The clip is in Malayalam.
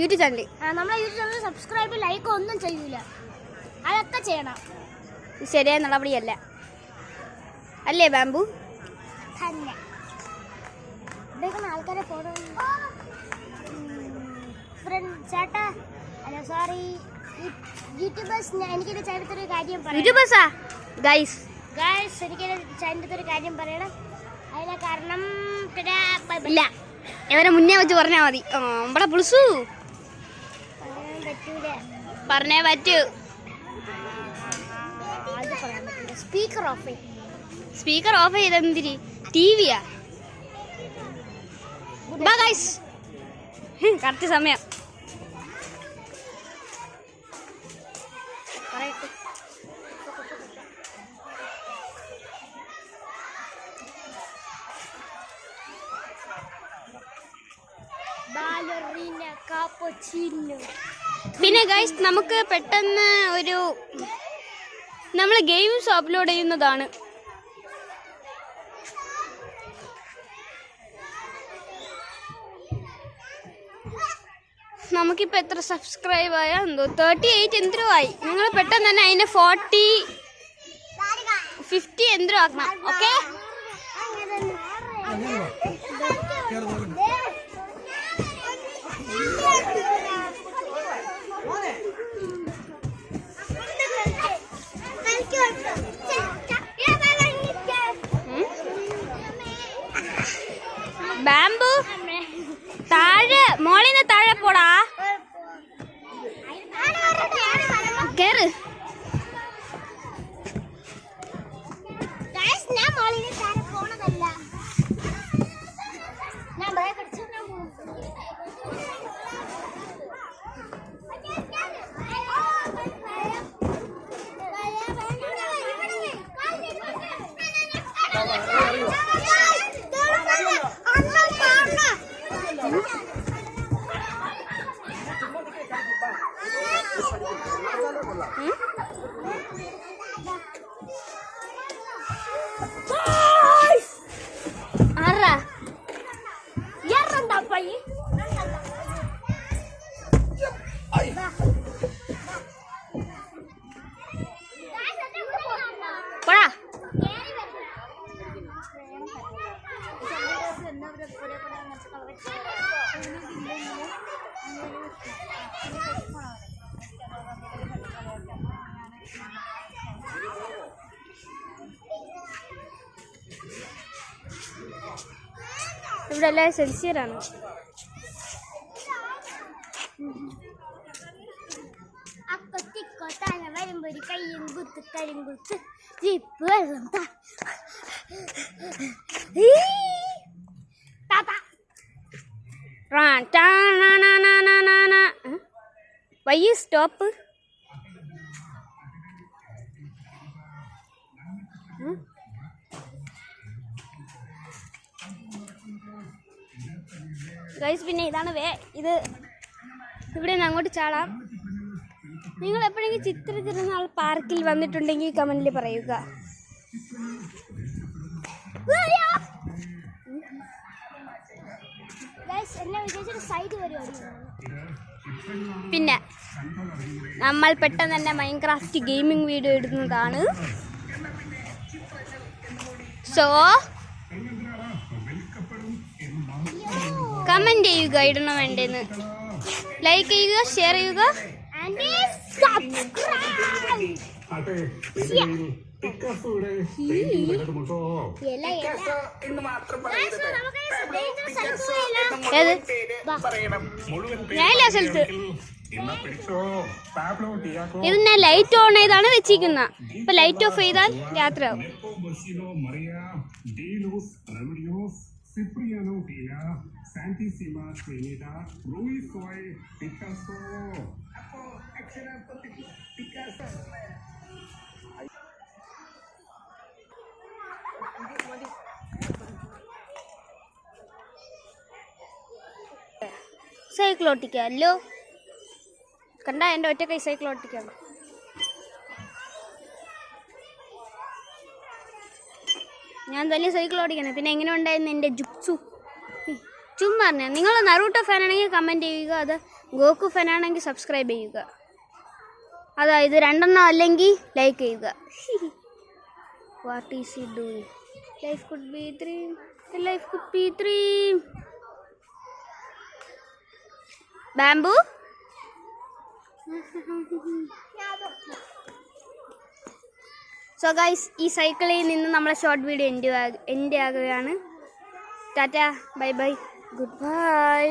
യൂട്യൂബ് ചാനൽ നമ്മളെ യൂട്യൂബ് ചാനൽ സബ്സ്ക്രൈബ് ലൈക്ക് ഒന്നും ചെയ്യൂല. അതൊക്കെ ചെയ്യണം. ശരിയായ നടപടിയല്ല അല്ലേ ബാംബു? തന്നെ ആൾക്കാരെ ഫോട്ടോ ഫ്രണ്ട് ചേട്ടാ അല്ല സോറി യൂട്യൂബേഴ്സ്, എനിക്കൊരു ചരിത്രൊരു കാര്യം പറയാം. യൂട്യൂബേഴ്സാ ഗൈസ് എനിക്കൊരു ചരിത്രൊരു കാര്യം പറയണം. അതിനെ കാരണം ഇല്ല, ഇവരെ മുന്നേ വെച്ച് പറഞ്ഞാൽ മതി. ഇവിടെ പുളിസു പറഞ്ഞേ പറ്റൂ. സ്പീക്കർ ഓഫ് ചെയ്തെന്തിരി? ടിവിയാ? കറക്റ്റ് സമയം. പിന്നെ ഗൈസ്, നമുക്ക് പെട്ടെന്ന് നമ്മൾ ഗെയിംസ് അപ്ലോഡ് ചെയ്യുന്നതാണ്. നമുക്കിപ്പോൾ എത്ര സബ്സ്ക്രൈബ് ആയാ എന്തോ 38 എന്തോ ആയി. നിങ്ങൾ പെട്ടെന്ന് തന്നെ അതിനെ 40 50 എന്തോ ആക്കണം. ഓക്കെ, ബാംബു താഴെ, മോളിന്ന് താഴെ പോടാ. കേറ്. ഇവിടെ എല്ലാവരും സെൽസിയറാണ്. വരുമ്പോ ഒരു കയ്യും കുത്ത് കരിയും കുത്ത് ജീപ്പ് വെള്ളം വൈ സ്റ്റോപ്പ്. ഗൈസ്, പിന്നെ ഇതാണ് ഇത് ഇവിടെ നിന്ന് അങ്ങോട്ട് ചാടാം. നിങ്ങൾ എപ്പോഴെങ്കിലും ചിത്ര തിരുനാൾ പാർക്കിൽ വന്നിട്ടുണ്ടെങ്കിൽ കമന്റിൽ പറയുക. പിന്നെ നമ്മൾ പെട്ടെന്ന് തന്നെ മൈൻക്രാഫ്റ്റ് ഗെയിമിംഗ് വീഡിയോ ഇടുന്നതാണ്. സോ കമന്റ് ചെയ്യുക ഇടണം വേണ്ടെന്ന്, ലൈക്ക് ചെയ്യുക, ഷെയർ ചെയ്യുക. ഞാനില്ല സ്ഥലത്ത്. ഇത് ഞാൻ ലൈറ്റ് ഓൺ ചെയ്താണ് വെച്ചിരിക്കുന്ന. ഇപ്പൊ ലൈറ്റ് ഓഫ് ചെയ്താൽ രാത്രിയാവും. Cipriano Villa, Santissima Trinidad, Ruiz Soy, Picasso. Ako, excellent Picasso. Cycle ഓട്ടിക്കാമല്ലോ. കണ്ട, എൻ്റെ ഒറ്റ കൈ സൈക്കിൾ ഓട്ടിക്കാണ്. ഞാൻ തന്നെ സൈക്കിൾ ഓടിക്കണം. പിന്നെ എങ്ങനെ ഉണ്ടായിരുന്നു എൻ്റെ ജുക്സു? ചുമ്മാ പറഞ്ഞാൽ നിങ്ങൾ നറൂട്ടോ ഫാനാണെങ്കിൽ കമൻറ്റ് ചെയ്യുക, അത് ഗോക്കു ഫാനാണെങ്കിൽ സബ്സ്ക്രൈബ് ചെയ്യുക. അതായത് രണ്ടെണ്ണം അല്ലെങ്കിൽ ലൈക്ക് ചെയ്യുക. What is it doing? Life could be dream, life could be dream. Bamboo so guys, ഈ സൈക്കിളിൽ നിന്ന് നമ്മളെ ഷോർട്ട് വീഡിയോ എൻഡ് ആകുകയാണ്. Tata, bye bye, good by.